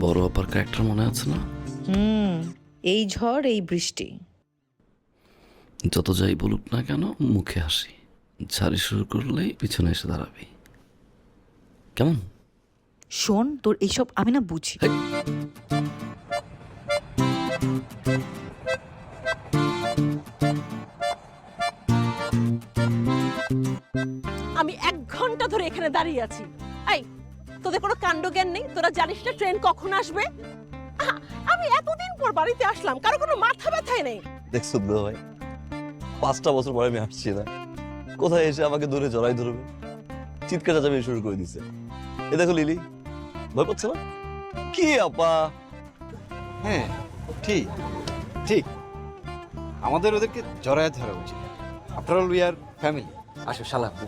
বড় আপার ক্যারেক্টার মনে আছে না? এই ঝড় এই বৃষ্টি। যত যাই বলুক না কেন মুখে হাসি, ঝাড়ি শুরু করলেই পিছনে এসে দাঁড়াবি। কেমন? শোন, তোর এইসব আমি না বুঝি। আমি 1 ঘন্টা ধরে এখানে দাঁড়িয়ে আছি। এই, তোদের কোনো কাণ্ডজ্ঞান নেই? তোরা জানিস না ট্রেন কখন আসবে? আমি এতদিন পর বাড়িতে আসলাম, কারো কোনো মাথা ব্যথাই নেই। দেখছো তো ভাই, 5টা বছর পরে আমি আসছি না, কোথায় এসে আমাকে দূরে জড়াই ধরবে, চিৎকার চাচামি শুরু করে দিছে। এ দেখো লিলি, ভয় পাচ্ছে না? কি আপা? হ্যাঁ, ঠিক ঠিক, আমাদের ওদেরকে জড়ায় ধরা উচিত। After all we are family. আসো শালা বুকে